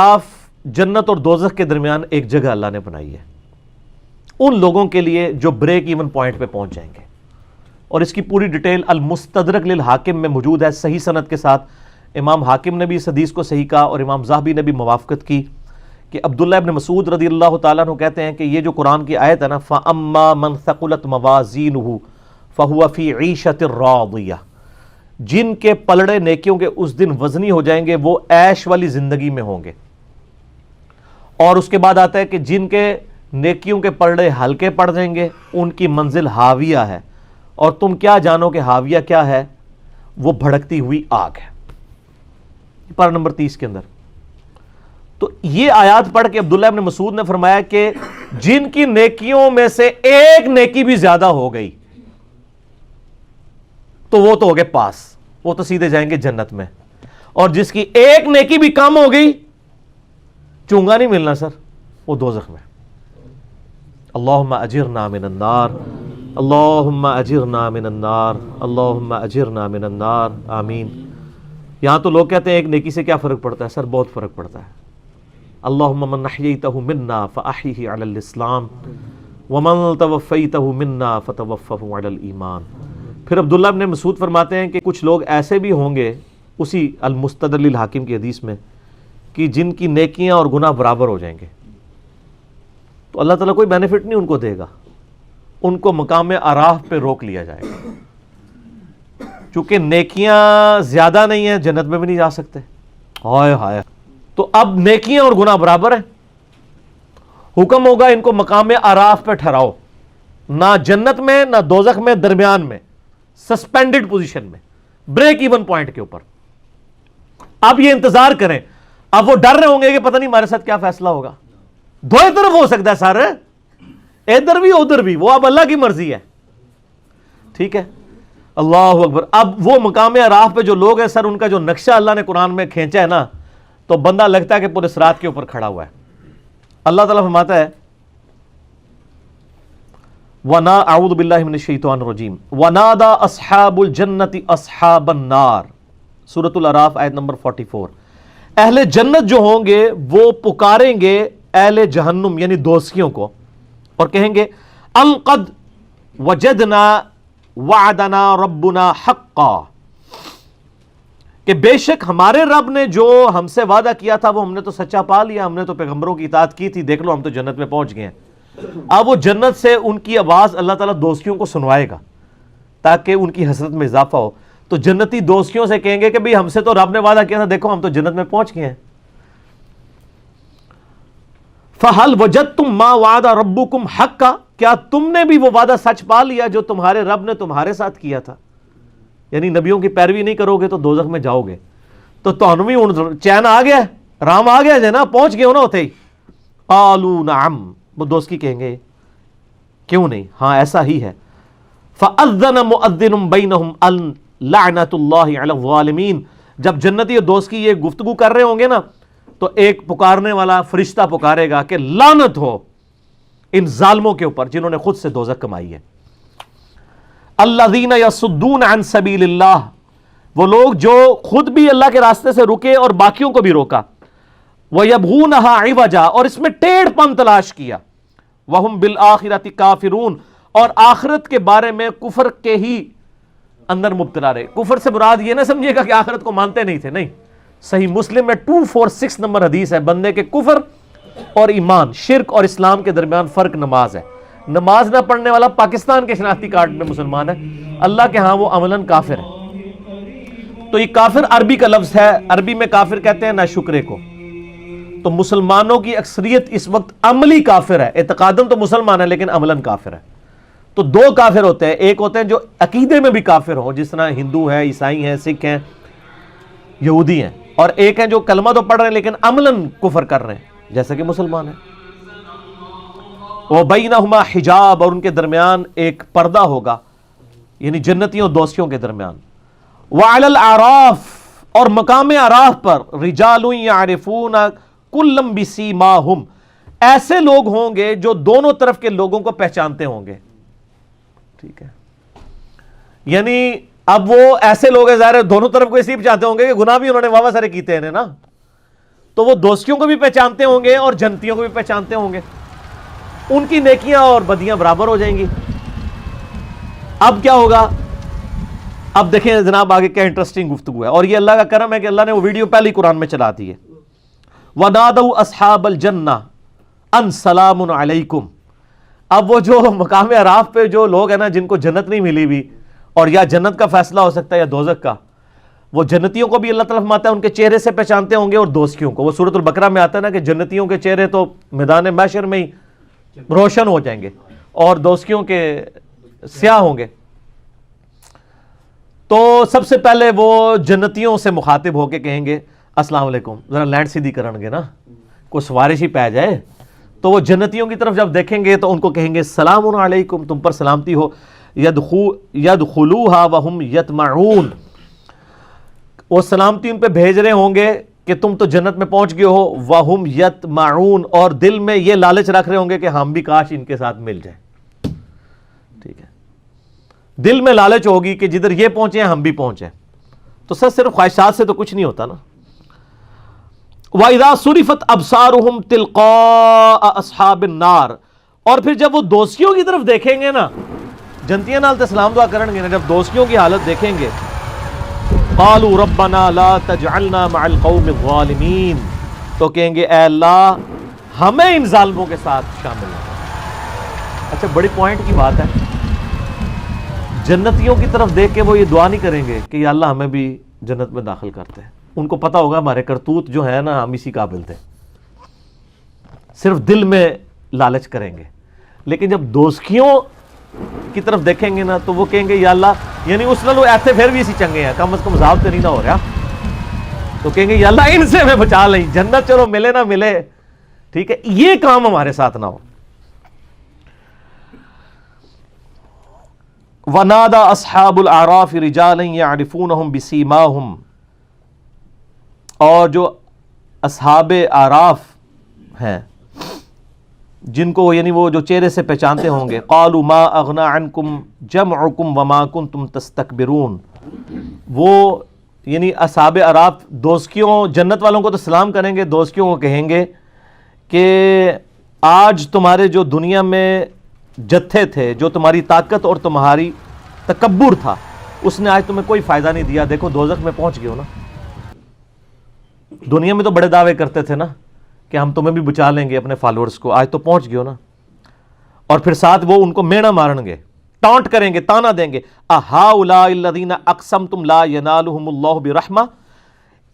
آپ جنت اور دوزخ کے درمیان ایک جگہ اللہ نے بنائی ہے ان لوگوں کے لیے جو بریک ایون پوائنٹ پہ پہنچ جائیں گے، اور اس کی پوری ڈیٹیل المستدرک للحاکم میں موجود ہے صحیح سند کے ساتھ۔ امام حاکم نے بھی اس حدیث کو صحیح کہا اور امام ذہبی نے بھی موافقت کی کہ عبداللہ ابن مسعود رضی اللہ تعالیٰ عنہ کہتے ہیں کہ یہ جو قرآن کی آیت ہے نا، فَأَمَّا مَنْ ثَقُلَتْ مَوَازِينُهُ فَهُوَ فِي عِيشَةٍ رَاضِيَةٍ، جن کے پلڑے نیکیوں کے اس دن وزنی ہو جائیں گے وہ عیش والی زندگی میں ہوں گے۔ اور اس کے بعد آتا ہے کہ جن کے نیکیوں کے پلڑے ہلکے پڑ جائیں گے ان کی منزل ہاویہ ہے، اور تم کیا جانو کہ ہاویہ کیا ہے؟ وہ بھڑکتی ہوئی آگ ہے۔ پارہ نمبر 30 کے اندر تو یہ آیات پڑھ کے عبداللہ ابن مسعود نے فرمایا کہ جن کی نیکیوں میں سے ایک نیکی بھی زیادہ ہو گئی تو وہ تو ہو گئے پاس، وہ تو سیدھے جائیں گے جنت میں، اور جس کی ایک نیکی بھی کم ہو گئی، چونگا نہیں ملنا سر، وہ دوزخ میں۔ اللہم اجرنا من النار، اللہم اجرنا من النار، اللہم اجرنا من النار، آمین۔ یہاں تو لوگ کہتے ہیں ایک نیکی سے کیا فرق پڑتا ہے؟ سر بہت فرق پڑتا ہے۔ اللہم من احییتہ منا فاحیہ علی الاسلام ومن توفیتہ منا فتوفہ علی الایمان۔ پھر عبداللہ ابن مسعود فرماتے ہیں کہ کچھ لوگ ایسے بھی ہوں گے اسی المستدرک للحاکم کی حدیث میں کہ جن کی نیکیاں اور گناہ برابر ہو جائیں گے، تو اللہ تعالیٰ کوئی بینیفٹ نہیں ان کو دے گا، ان کو مقام اعراف پہ روک لیا جائے گا، چونکہ نیکیاں زیادہ نہیں ہیں جنت میں بھی نہیں جا سکتے۔ ہائے ہائے، تو اب نیکیاں اور گناہ برابر ہیں، حکم ہوگا ان کو مقام اعراف پہ ٹھہراؤ، نہ جنت میں نہ دوزخ میں، درمیان میں، سسپینڈڈ پوزیشن میں، بریک ایون پوائنٹ کے اوپر۔ اب یہ انتظار کریں، اب وہ ڈر رہے ہوں گے کہ پتہ نہیں ہمارے ساتھ کیا فیصلہ ہوگا۔ دو طرف ہو سکتا ہے سر، ادھر بھی ادھر بھی، وہ اب اللہ کی مرضی ہے، ٹھیک ہے۔ اللہ اکبر۔ اب وہ مقام اعراف پہ جو لوگ ہیں سر، ان کا جو نقشہ اللہ نے قرآن میں کھینچا ہے نا، تو بندہ لگتا ہے کہ پورے صراط کے اوپر کھڑا ہوا ہے۔ اللہ تعالیٰ فرماتا ہے اعوذ باللہ من الشیطان الرجیم وَنَادَى أَصْحَابُ الْجَنَّةِ أَصْحَابَ النَّارِ، سورۃ الاعراف آیت نمبر 44۔ اہل جنت جو ہوں گے وہ پکاریں گے اہل جہنم یعنی دوزخیوں کو، اور کہیں گے ان قد وجدنا وعدنا ربنا حقا، کہ بے شک ہمارے رب نے جو ہم سے وعدہ کیا تھا وہ ہم نے تو سچا پا لیا، ہم نے تو پیغمبروں کی اطاعت کی تھی، دیکھ لو ہم تو جنت میں پہنچ گئے ہیں۔ اب وہ جنت سے ان کی آواز اللہ تعالیٰ دوزخیوں کو سنوائے گا تاکہ ان کی حسرت میں اضافہ ہو، تو جنتی دوزخیوں سے کہیں گے کہ بھئی ہم سے تو رب نے وعدہ کیا تھا، دیکھو ہم تو جنت میں پہنچ گئے ہیں۔ فَهَلْ وَجَدْتُمْ مَا وَعَدَ رَبُّكُمْ حَقًّا، کیا تم نے بھی وہ وعدہ سچ پا لیا جو تمہارے رب نے تمہارے ساتھ کیا تھا؟ یعنی نبیوں کی پیروی نہیں کرو گے تو دوزخ میں جاؤ گے۔ تو تہن بھی ہن چین آ گیا، رام آ گیا جے نا، پہنچ گئے ہو نا ہوتے ہی۔ قالوا نعم، وہ دوست کی کہیں گے کیوں نہیں، ہاں ایسا ہی ہے۔ فَأَذَّنَ مُؤَذِّنٌ بَيْنَهُمْ أَن لَعْنَةُ اللَّهِ عَلَى الظَّالِمِينَ، جب جنتی اور دوست کی یہ گفتگو کر رہے ہوں گے نا، تو ایک پکارنے والا فرشتہ پکارے گا کہ لعنت ہو ان ظالموں کے اوپر جنہوں نے خود سے دوزخ کمائی ہے۔ الذین یصدون عن سبیل اللہ، وہ لوگ جو خود بھی اللہ کے راستے سے رکے اور باقیوں کو بھی روکا۔ وَيَبْغُونَهَا عِوَجًا، اور اس میں ٹیڑھ پن تلاش کیا۔ وَهُمْ بِالْآخِرَةِ کافرون، اور آخرت کے بارے میں کفر کے ہی اندر مبتلا رہے۔ کفر سے مراد یہ نہ سمجھیے گا کہ آخرت کو مانتے نہیں تھے، نہیں، صحیح مسلم میں 246 نمبر حدیث ہے، بندے کے کفر اور ایمان، شرک اور اسلام کے درمیان فرق نماز ہے۔ نماز نہ پڑھنے والا پاکستان کے شناختی کارڈ میں مسلمان ہے، اللہ کے ہاں وہ عملاً کافر ہے۔ تو یہ کافر عربی کا لفظ ہے، عربی میں کافر کہتے ہیں ناشکرے کو۔ تو مسلمانوں کی اکثریت اس وقت عملی کافر ہے، اعتقاداً تو مسلمان ہے لیکن عملاً کافر ہے۔ تو دو کافر ہوتے ہیں، ایک ہوتے ہیں جو عقیدے میں بھی کافر ہوں، جس طرح ہندو ہیں، عیسائی ہیں، سکھ ہیں، یہودی ہیں، اور ایک ہیں جو کلمہ تو پڑھ رہے ہیں لیکن عملاً کفر کر رہے ہیں جیسا کہ مسلمان ہیں۔ وَبَيْنَهُمَا حجاب، اور ان کے درمیان ایک پردہ ہوگا، یعنی جنتیوں اور دوستیوں کے درمیان۔ وَعَلَى الْأَعْرَافِ، اور مقام اعراف پر رِجَالٌ يَعْرِفُونَ كُلًّا بِسِيمَاهُمْ، ایسے لوگ ہوں گے جو دونوں طرف کے لوگوں کو پہچانتے ہوں گے، ٹھیک ہے۔ یعنی اب وہ ایسے لوگ ہیں، ظاہر ہے دونوں طرف کو اسی پہچانتے ہوں گے کہ گناہ بھی انہوں نے واہ سارے کیتے ہیں نا، تو وہ دوستیوں کو بھی پہچانتے ہوں گے اور جنتیوں کو بھی پہچانتے ہوں گے، ان کی نیکیاں اور بدیاں برابر ہو جائیں گی۔ اب کیا ہوگا؟ اب دیکھیں جناب آگے کیا انٹرسٹنگ گفتگو ہے، اور یہ اللہ کا کرم ہے کہ اللہ نے وہ ویڈیو پہلے قرآن میں چلا دی ہے۔ وَنَادَوْا أَصْحَابَ الْجَنَّةِ أَنْ سَلَامٌ عَلَيْكُمْ۔ اب وہ جو مقام اعراف پہ جو لوگ ہیں نا جن کو جنت نہیں ملی بھی، اور یا جنت کا فیصلہ ہو سکتا ہے یا دوزخ کا، وہ جنتیوں کو بھی اللہ تعالیٰ فرماتا ہے ان کے چہرے سے پہچانتے ہوں گے اور دوستیوں کو۔ وہ سورۃ البقرہ میں آتا ہے نا کہ جنتیوں کے چہرے تو میدان محشر میں ہی روشن ہو جائیں گے اور دوستیوں کے سیاہ ہوں گے۔ تو سب سے پہلے وہ جنتیوں سے مخاطب ہو کے کہیں گے السلام علیکم، ذرا لینڈ سیدھی کرن گے نا، کوئی سوارش ہی پہ جائے۔ تو وہ جنتیوں کی طرف جب دیکھیں گے تو ان کو کہیں گے السلام علیکم، تم پر سلامتی ہو، یدخلوها وهم یطمعون، وہ سلامتی ان پہ بھیج رہے ہوں گے کہ تم تو جنت میں پہنچ گئے ہو، وهم یطمعون، اور دل میں یہ لالچ رکھ رہے ہوں گے کہ ہم بھی کاش ان کے ساتھ مل جائیں۔ ٹھیک ہے، دل میں لالچ ہوگی کہ جدھر یہ پہنچے ہیں ہم بھی پہنچے۔ تو سر صرف خواہشات سے تو کچھ نہیں ہوتا نا۔ وَإِذَا صُرِفَتْ أَبْصَارُهُمْ تِلْقَاءَ أَصْحَابِ النَّارِ، اور پھر جب وہ دوستیوں کی طرف دیکھیں گے نا، جنتیاں نال تے سلام دعا کرن گے نا، جب دوستیوں کی حالت دیکھیں گے قَالُوا رَبَّنَا لَا تَجْعَلْنَا مَعَ الْقَوْمِ الظَّالِمِينَ، تو کہیں گے اے اللہ ہمیں ان ظالموں کے ساتھ شامل کر۔ اچھا بڑی پوائنٹ کی بات ہے، جنتیوں کی طرف دیکھ کے وہ یہ دعا نہیں کریں گے کہ یا اللہ ہمیں بھی جنت میں داخل کرتے ہیں، ان کو پتا ہوگا ہمارے کرتوت جو ہے نا ہم اسی قابل تھے، صرف دل میں لالچ کریں گے۔ لیکن جب دوستیوں کی طرف دیکھیں گے نا تو وہ کہیں گے یا اللہ، یعنی اس نالوں ایسے پھر بھی اسی چنگے ہیں، کم از کم عذاب تو نہیں نہ ہو رہا، تو کہیں گے یا اللہ ان سے ہمیں بچا لیں، جنت چلو ملے نہ ملے، ٹھیک ہے یہ کام ہمارے ساتھ نہ ہو۔ وَنَادَى أَصْحَابُ الْأَعْرَافِ رِجَالًا يَعْرِفُونَهُمْ بِسِيمَاهُمْ، اور جو اصحاب اعراف ہیں جن کو یعنی وہ جو چہرے سے پہچانتے ہوں گے، قالوا ما اغنى عنكم جمعكم وما كنتم تستكبرون، وہ یعنی اصحاب اعراف دوستیوں جنت والوں کو تو سلام کریں گے، دوستیوں کو کہیں گے کہ آج تمہارے جو دنیا میں جتھے تھے، جو تمہاری طاقت اور تمہاری تکبر تھا، اس نے آج تمہیں کوئی فائدہ نہیں دیا، دیکھو دوزخ میں پہنچ گئے ہو نا۔ دنیا میں تو بڑے دعوے کرتے تھے نا کہ ہم تمہیں بھی بچا لیں گے اپنے فالورز کو، آج تو پہنچ گئے ہو نا۔ اور پھر ساتھ وہ ان کو مینا مارن گے، ٹانٹ کریں گے، تانا دیں گے، اہؤلاء الذین اقسمتم لا ینالہم اللہ برحمہ،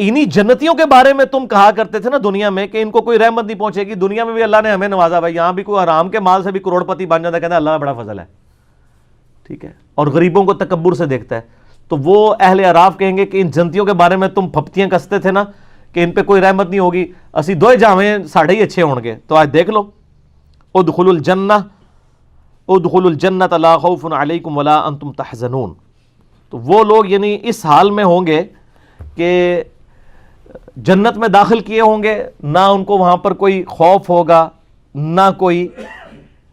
انہی جنتیوں کے بارے میں تم کہا کرتے تھے نا دنیا میں کہ ان کو کوئی رحمت نہیں پہنچے گی، دنیا میں بھی اللہ نے ہمیں نوازا بھائی، یہاں بھی کوئی حرام کے مال سے بھی کروڑ پتی بن جاتا ہے، کہتا ہے اللہ کا بڑا فضل ہے، ٹھیک ہے، اور غریبوں کو تکبر سے دیکھتا ہے۔ تو وہ اہل اعراف کہیں گے کہ ان جنتیوں کے بارے میں تم پھپتیاں کستے تھے نا کہ ان پہ کوئی رحمت نہیں ہوگی، اسی دوئے جاویں ساڑھے ہی اچھے ہوں گے، تو آج دیکھ لو، ادخلوا الجنہ ادخلوا الجنۃ لا خوف علیکم ولا انتم تحزنون۔ تو وہ لوگ یعنی اس حال میں ہوں گے کہ جنت میں داخل کیے ہوں گے، نہ ان کو وہاں پر کوئی خوف ہوگا، نہ کوئی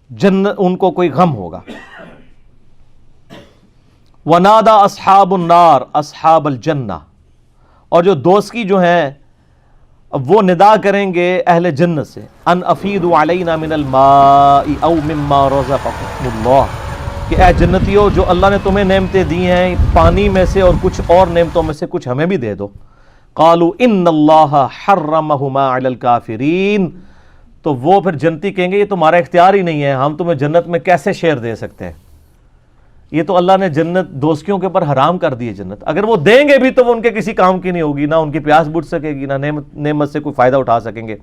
ان کو کوئی غم ہوگا۔ وَنَادَى أَصْحَابُ النَّارِ أَصْحَابَ الْجَنَّةِ، اور جو دوستی جو ہیں وہ ندا کریں گے اہل جنت سے، ان افیدوا علینا من الماء او مما رزقکم اللہ، کہ اے جنتیوں جو اللہ نے تمہیں نعمتیں دی ہیں پانی میں سے اور کچھ اور نعمتوں میں سے کچھ ہمیں بھی دے دو۔ قالوا ان اللہ حرمہما علی الکافرین، تو وہ پھر جنتی کہیں گے یہ تمہارا اختیار ہی نہیں ہے، ہم تمہیں جنت میں کیسے شیئر دے سکتے ہیں، یہ تو اللہ نے جنت دوستیوں کے اوپر حرام کر دی ہے جنت، اگر وہ دیں گے بھی تو وہ ان کے کسی کام کی نہیں ہوگی، نہ ان کی پیاس بجھ سکے گی، نہ نعمت سے کوئی فائدہ اٹھا سکیں گے۔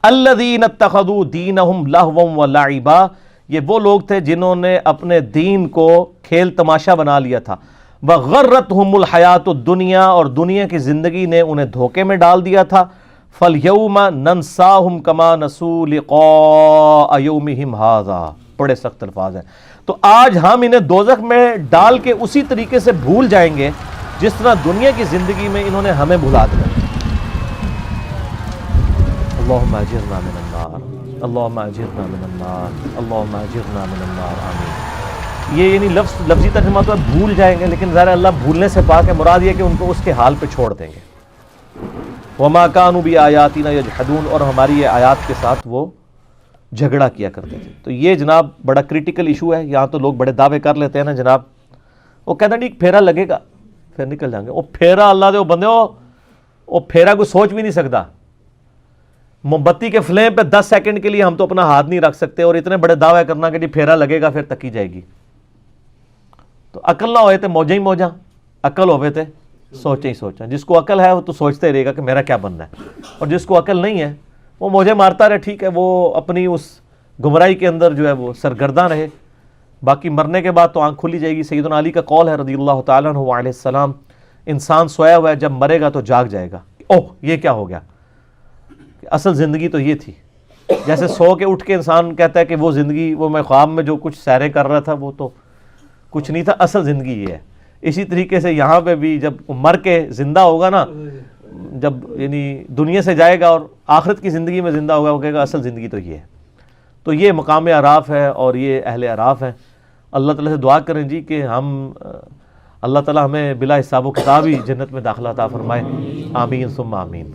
الذین اتخذوا دینہم لہوا ولعبا، یہ وہ لوگ تھے جنہوں نے اپنے دین کو کھیل تماشا بنا لیا تھا، وغرتہم الحیات الدنیا، اور دنیا کی زندگی نے انہیں دھوکے میں ڈال دیا تھا۔ فالیوم ننساہم کما نسوا لقاء یومہم ھذا، بڑے سخت الفاظ ہیں، تو آج ہم انہیں دوزخ میں ڈال کے اسی طریقے سے بھول جائیں گے جس طرح دنیا کی زندگی میں انہوں نے ہمیں بھلا دیا۔ اللہم اجرنا من النار، اللہم اجرنا من النار، اللہم اجرنا من النار، آمین۔ یہ یعنی لفظی ترجمہ تو بھول جائیں گے، لیکن ظاہر اللہ بھولنے سے پاک ہے، مراد یہ کہ ان کو اس کے حال پہ چھوڑ دیں گے۔ وما كانوا بآياتنا يجحدون، اور ہماری یہ آیات کے ساتھ وہ جھگڑا کیا کرتے تھے۔ تو یہ جناب بڑا کریٹیکل ایشو ہے۔ یہاں تو لوگ بڑے دعوے کر لیتے ہیں نا جناب، وہ کہتے ہیں نہیں پھیرا لگے گا پھر نکل جائیں گے۔ وہ پھیرا اللہ دے وہ بندے وہ پھیرا کوئی سوچ بھی نہیں سکتا۔ موم بتی کے فلیم پہ 10 سیکنڈ کے لیے ہم تو اپنا ہاتھ نہیں رکھ سکتے، اور اتنے بڑے دعوے کرنا کہ جی پھیرا لگے گا پھر تکی جائے گی۔ تو عقل نہ ہوئے تھے موجیں ہی موجاں، عقل ہوئے تھے سوچیں ہی سوچاں۔ جس کو عقل ہے وہ تو سوچتے رہے گا کہ میرا کیا بننا ہے، اور جس کو عقل نہیں ہے وہ موجیں مارتا رہے، ٹھیک ہے، وہ اپنی اس گمراہی کے اندر جو ہے وہ سرگرداں رہے۔ باقی مرنے کے بعد تو آنکھ کھلی جائے گی۔ سیدنا علی کا قول ہے رضی اللہ تعالیٰ عنہ علیہ السلام، انسان سویا ہوا ہے، جب مرے گا تو جاگ جائے گا۔ اوہ یہ کیا ہو گیا، اصل زندگی تو یہ تھی۔ جیسے سو کے اٹھ کے انسان کہتا ہے کہ وہ زندگی، وہ میں خواب میں جو کچھ سیرے کر رہا تھا وہ تو کچھ نہیں تھا، اصل زندگی یہ ہے۔ اسی طریقے سے یہاں پہ بھی جب مر کے زندہ ہوگا نا، جب یعنی دنیا سے جائے گا اور آخرت کی زندگی میں زندہ ہوگا، وہ کہے گا اصل زندگی تو یہ ہے۔ تو یہ مقام اعراف ہے اور یہ اہل اعراف ہیں۔ اللہ تعالیٰ سے دعا کریں جی کہ ہم اللہ تعالیٰ ہمیں بلا حساب و کتاب ہی جنت میں داخلہ عطا فرمائے۔ آمین ثم آمین۔